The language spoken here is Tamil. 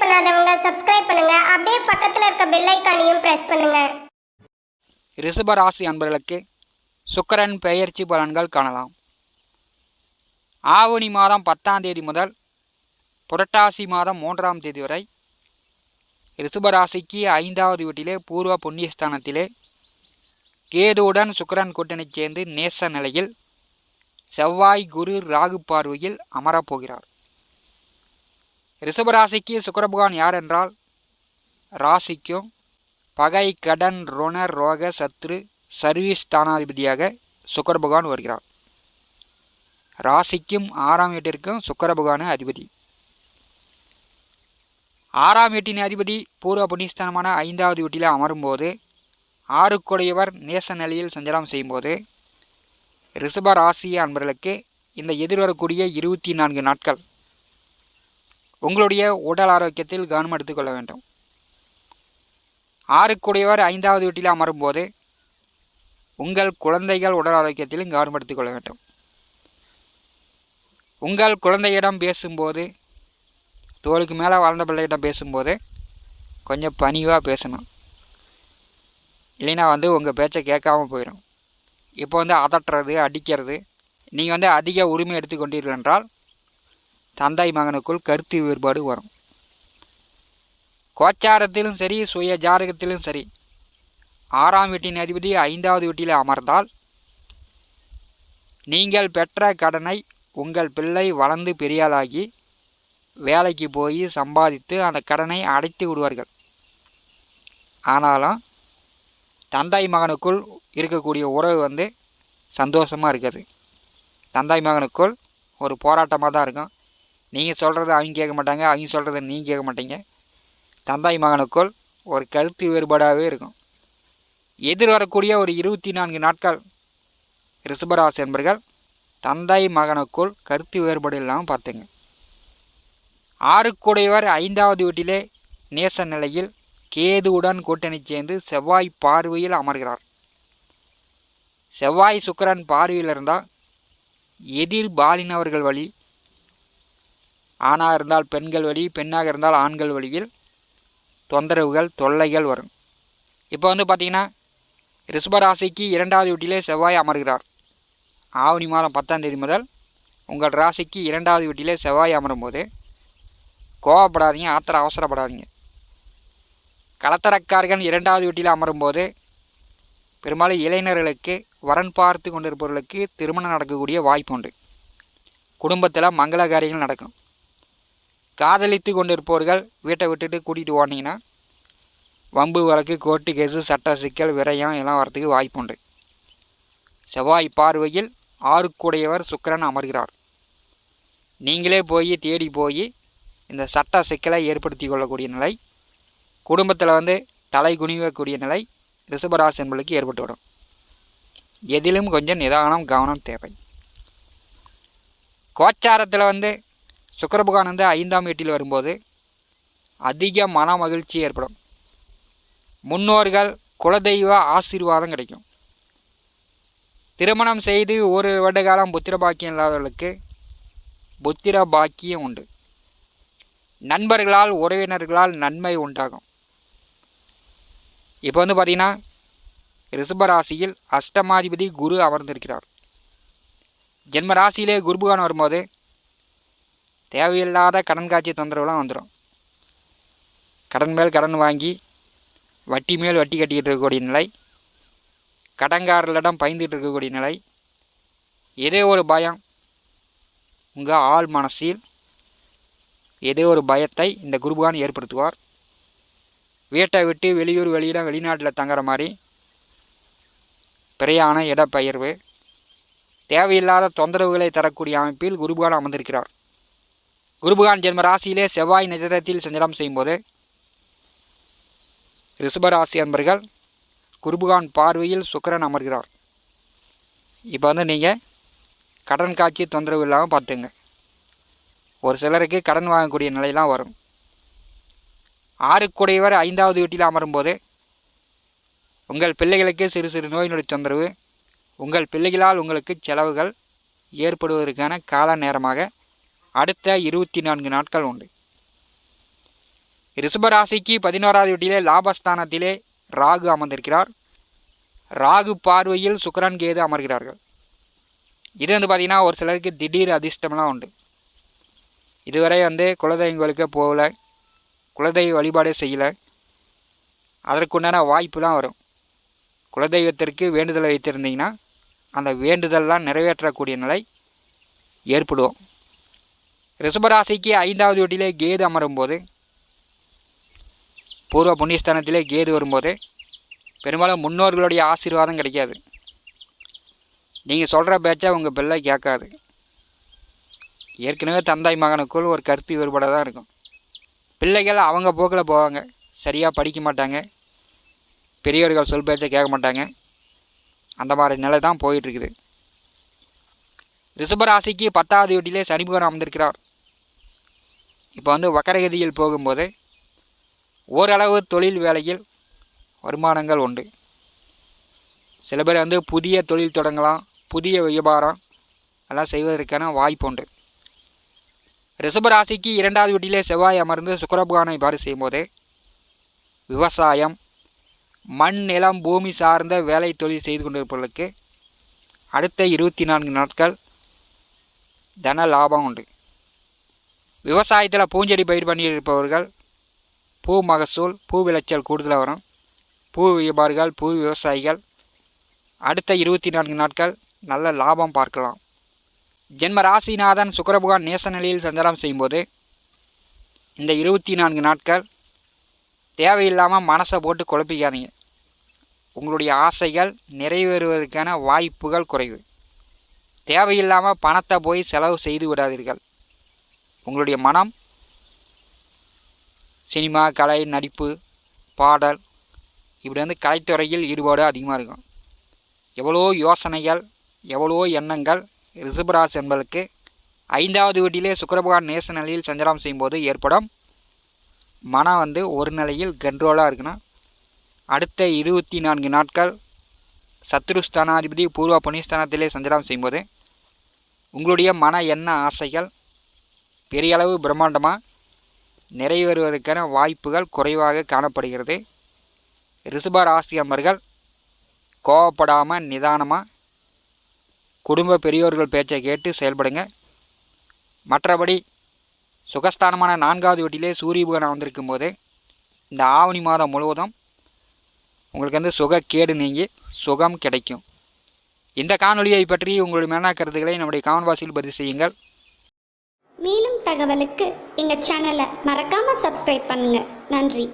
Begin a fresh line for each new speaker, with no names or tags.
பண்ணாதவங்க சப்ஸ்கிரைப் பண்ணுங்க. அப்படியே பக்கத்துல இருக்க பெல் ஐகானையும் பிரஸ் பண்ணுங்க.
ரிஷப ராசி அன்பர்களுக்கு சுக்கிரன் பெயர்ச்சி பலன்கள் காணலாம். ஆவணி மாதம் 10ஆம் தேதி முதல் புரட்டாசி மாதம் 3ஆம் தேதி வரை ரிஷபராசிக்கு 5வது வீட்டிலே பூர்வ புண்ணியஸ்தானத்திலே கேதுவுடன் சுக்கிரன் கூட்டணி சேர்ந்து நேச நிலையில் செவ்வாய் குரு ராகு பார்வையில் அமரப்போகிறார். ரிஷபராசிக்கு சுக்கிர பகவான் யார் என்றால், ராசிக்கும் பகை கடன் ருண ரோக சத்ரு சர்வீஸ் ஸ்தானாதிபதியாக சுக்கிர பகவான் வருகிறார். ராசிக்கும் 6ஆம் வீட்டிற்கும் சுக்கிர பகவான் அதிபதி. 6ஆம் வீட்டின் அதிபதி பூர்வ புண்ணியஸ்தானமான 5வது வீட்டில் அமரும்போது 6க்குடையவர் நேச நிலையில் சஞ்சாரம் செய்யும்போது ரிஷப ராசி அன்பர்களுக்கு இந்த எதிர்வரக்கூடிய 24 நாட்கள் உங்களுடைய உடல் ஆரோக்கியத்தில் கவனம் எடுத்துக்கொள்ள வேண்டும். 6க்குடையவர் 5வது வீட்டில் அமரும்போது உங்கள் குழந்தைகள் உடல் ஆரோக்கியத்திலும் கவனம் எடுத்துக்கொள்ள வேண்டும். உங்கள் குழந்தையிடம் பேசும்போது, தோளுக்கு மேலே வளர்ந்த பிள்ளைகிட்ட பேசும்போது கொஞ்சம் பணிவாக பேசணும். இல்லைன்னா உங்கள் பேச்சை கேட்காம போயிடும். இப்போ அதட்டுறது, அடிக்கிறது, நீங்கள் அதிக உரிமை எடுத்துக்கொண்டீர்கள் என்றால் தந்தை மகனுக்குள் கருத்து வேறுபாடு வரும். கோச்சாரத்திலும் சரி, சுய ஜாதகத்திலும் சரி, 6ஆம் வீட்டின் அதிபதி 5வது வீட்டில் அமர்ந்தால் நீங்கள் பெற்ற கடனை உங்கள் பிள்ளை வளர்ந்து பெரியாளாகி வேலைக்கு போய் சம்பாதித்து அந்த கடனை அடைத்து விடுவார்கள். ஆனாலும் தந்தை மகனுக்குள் இருக்கக்கூடிய உறவு சந்தோஷமாக இருக்காது. தந்தை மகனுக்குள் ஒரு போராட்டமாக தான் இருக்கும். நீங்கள் சொல்கிறத அவங்க கேட்க மாட்டாங்க, அவங்க சொல்கிறத நீங்கள் கேட்க மாட்டீங்க. தந்தை மகனுக்குள் ஒரு கருத்து வேறுபாடாகவே இருக்கும். எதிர்வரக்கூடிய ஒரு 24 நாட்கள் ரிஷபராசி என்பர்கள் தந்தை மகனுக்குள் கருத்து வேறுபாடு இல்லாமல் பார்த்துங்க. 6க்குடையவர் 5வது வீட்டிலே நேச நிலையில் கேதுவுடன் கூட்டணி சேர்ந்து செவ்வாய் பார்வையில் அமர்கிறார். செவ்வாய் சுக்கிரன் பார்வையில் இருந்தால் எதிர் பாலினவர்கள் வழி, ஆணாக இருந்தால் பெண்கள் வழி, பெண்ணாக இருந்தால் ஆண்கள் வழியில் தொந்தரவுகள், தொல்லைகள் வரும். இப்போ பார்த்தீங்கன்னா ரிஷபராசிக்கு 2வது வீட்டிலே செவ்வாய் அமர்கிறார். ஆவணி மாதம் 10ஆம் தேதி முதல் உங்கள் ராசிக்கு 2வது வீட்டிலே செவ்வாய் அமரும்போது கோவப்படாதீங்க, அவசரப்படாதீங்க. கலத்தரக்காரர்கள் 2வது வீட்டில் அமரும்போது பெரும்பாலும் இளைஞர்களுக்கு வரன் பார்த்து கொண்டிருப்பவர்களுக்கு திருமணம் நடக்கக்கூடிய வாய்ப்பு உண்டு. குடும்பத்தில் மங்கள காரியங்கள் நடக்கும். காதலித்து கொண்டிருப்பவர்கள் வீட்டை விட்டுட்டு கூட்டிகிட்டு ஓடினீங்கன்னா வம்பு வழக்கு, கோர்ட்டு கேஸு, சட்ட சிக்கல், விரயம் எல்லாம் வரத்துக்கு வாய்ப்பு உண்டு. செவ்வாய் பார்வையில் 6க்குடையவர் சுக்கிரன் அமர்கிறார். நீங்களே போய் தேடி போய் இந்த சட்ட சிக்கலை ஏற்படுத்தி கொள்ளக்கூடிய நிலை, குடும்பத்தில் தலை குனிவக்கூடிய நிலை ரிஷபராசி என்பதுக்கு ஏற்பட்டுவிடும். எதிலும் கொஞ்சம் நிதானம், கவனம் தேவை. கோச்சாரத்தில் சுக்கிர பகவான் 5ஆம் வீட்டில் வரும்போது அதிக மன மகிழ்ச்சி ஏற்படும். முன்னோர்கள், குலதெய்வ ஆசீர்வாதம் கிடைக்கும். திருமணம் செய்து ஒரு வருட காலம் புத்திர பாக்கியம் இல்லாதவர்களுக்கு புத்திர பாக்கியம் உண்டு. நண்பர்களால், உறவினர்களால் நன்மை உண்டாகும். இப்போ பார்த்தீங்கன்னா ரிஷபராசியில் அஷ்டமாதிபதி குரு அமர்ந்திருக்கிறார். ஜென்ம ராசியிலே குரு பகவான் வரும்போது தேவையில்லாத கடன் காட்சி தொந்தரவுலாம் வந்துடும். கடன் மேல் கடன் வாங்கி வட்டி மேல் வட்டி கட்டிக்கிட்டு இருக்கக்கூடிய நிலை, கடன்காரர்களிடம் பயந்துகிட்டு இருக்கக்கூடிய நிலை, ஏதோ ஒரு பயம் உங்கள் ஆள் மனசில் ஏதோ ஒரு பயத்தை இந்த குரு பகவான் ஏற்படுத்துவார். வீட்டை விட்டு வெளியூர், வெளியிடம், வெளிநாட்டில் தங்குற மாதிரி பிரயாண இடப்பெயர்வு, தேவையில்லாத தொந்தரவுகளை தரக்கூடிய அமைப்பில் குரு பகவான் அமர்ந்திருக்கிறார். குரு பகவான் ஜென்ம ராசியிலே செவ்வாய் நட்சத்திரத்தில் சஞ்சாரம் செய்யும்போது ரிஷபராசி அன்பர்கள் குரு பகவான் பார்வையில் சுக்கிரன் அமர்கிறார். இப்போ நீங்கள் கடன் காட்சி தொந்தரவு இல்லாமல் பார்த்துங்க. ஒரு சிலருக்கு கடன் வாங்கக்கூடிய நிலையெல்லாம் வரும். 6க்குடையவர் 5வது வீட்டில் அமரும்போது உங்கள் பிள்ளைகளுக்கு சிறு சிறு நோய் நொடி தொந்தரவு, உங்கள் பிள்ளைகளால் உங்களுக்கு செலவுகள் ஏற்படுவதற்கான கால நேரமாக அடுத்த 24 நாட்கள் உண்டு. ரிஷபராசிக்கு 11வது வீட்டிலே லாபஸ்தானத்திலே ராகு அமர்ந்திருக்கிறார். ராகு பார்வையில் சுக்கிரன் கேது அமர்கிறார்கள். இது பார்த்திங்கன்னா ஒரு சிலருக்கு திடீர் அதிர்ஷ்டம்லாம் உண்டு. இதுவரை குலதெய்வங்களுக்கு போகல, குலதெய்வ வழிபாடு செய்யலை, அதற்குண்டான வாய்ப்புலாம் வரும். குலதெய்வத்திற்கு வேண்டுதலை வைத்திருந்தீங்கன்னா அந்த வேண்டுதல்லாம் நிறைவேற்றக்கூடிய நிலை ஏற்படும். ரிஷபராசிக்கு 5வது வீட்டிலே கேது அமரும்போது, பூர்வ புண்ணியஸ்தானத்திலே கேது வரும்போது பெரும்பாலும் முன்னோர்களுடைய ஆசீர்வாதம் கிடைக்காது. நீங்கள் சொல்கிற பேச்சை உங்கள் பிள்ளை கேட்காது. ஏற்கனவே தந்தாய் மகனுக்குள் ஒரு கருத்து வேறுபாடாக தான் இருக்கும். பிள்ளைகள் அவங்க போக்கில் போவாங்க, சரியாக படிக்க மாட்டாங்க, பெரியவர்கள் சொல் பேச்சை கேட்க மாட்டாங்க. அந்த மாதிரி நிலை தான் போயிட்டுருக்குது. ரிஷபராசிக்கு 10வது வீட்டிலே சனி பகவான் அமர்ந்திருக்கிறார். இப்போ வக்கரகதியில் போகும்போது ஓரளவு தொழில் வேலையில் வருமானங்கள் உண்டு. சில பேர் புதிய தொழில் தொடங்கலாம், புதிய வியாபாரம் எல்லாம் செய்வதற்கான வாய்ப்பு உண்டு. ரிஷபராசிக்கு 2வது வீட்டிலே செவ்வாய் அமர்ந்து சுக்கிர பகவானை பாடு செய்யும்போது விவசாயம், மண் நிலம் பூமி சார்ந்த வேலை தொழில் செய்து கொண்டிருப்பவர்களுக்கு அடுத்த 24 நாட்கள் தன லாபம் உண்டு. விவசாயத்தில் பூஞ்செடி பயிர் பண்ணியிருப்பவர்கள் பூ மகசூல், பூ விளைச்சல் கூடுதலாக வரும். பூ வியாபாரிகள், பூ விவசாயிகள் அடுத்த 24 நாட்கள் நல்ல லாபம் பார்க்கலாம். ஜென்ம ராசிநாதன் சுக்கிர பகவான் நேச நிலையில் சஞ்சாரம் செய்யும்போது இந்த 24 நாட்கள் தேவையில்லாமல் மனசை போட்டு குழப்பிக்காதீங்க. உங்களுடைய ஆசைகள் நிறைவேறுவதற்கான வாய்ப்புகள் குறைவு. தேவையில்லாமல் பணத்தை போய் செலவு செய்து விடாதீர்கள். உங்களுடைய மனம் சினிமா, கலை, நடிப்பு, பாடல் இப்படி கலைத்துறையில் ஈடுபாடு அதிகமாக இருக்கும். எவ்வளோ யோசனைகள், எவ்வளோ எண்ணங்கள் ரிஷபராசி என்பதற்கு 5வது வீட்டிலே சுக்கிர பகவான் நேச நிலையில் சஞ்சாரம் செய்யும்போது ஏற்படும். மனம் ஒரு நிலையில் கண்ட்ரோலாக இருக்கணும். அடுத்த 24 நாட்கள் சத்ருஸ்தானாதிபதி பூர்வ புண்ணியஸ்தானத்திலே சஞ்சாரம் செய்யும்போது உங்களுடைய மன எண்ண ஆசைகள் பெரிய அளவு பிரம்மாண்டமாக நிறைவேறுவதற்கான வாய்ப்புகள் குறைவாக காணப்படுகிறது. ரிஷப ராசி அன்பர்கள் கோவப்படாமல் நிதானமாக குடும்ப பெரியோர்கள் பேச்சை கேட்டு செயல்படுங்க. மற்றபடி சுகஸ்தானமான 4வது வீட்டிலே சூரிய பகவான் வந்திருக்கும் போது இந்த ஆவணி மாதம் முழுவதும் உங்களுக்கு சுகக்கேடு நீங்கி சுகம் கிடைக்கும். இந்த காணொலியை பற்றி உங்களுடைய மேலான கருத்துக்களை நம்முடைய கமெண்ட் பாக்ஸில் பதிவு செய்யுங்கள்.
மேலும் தகவலுக்கு எங்கள் சேனலை மறக்காமல் சப்ஸ்கிரைப் பண்ணுங்கள். நன்றி.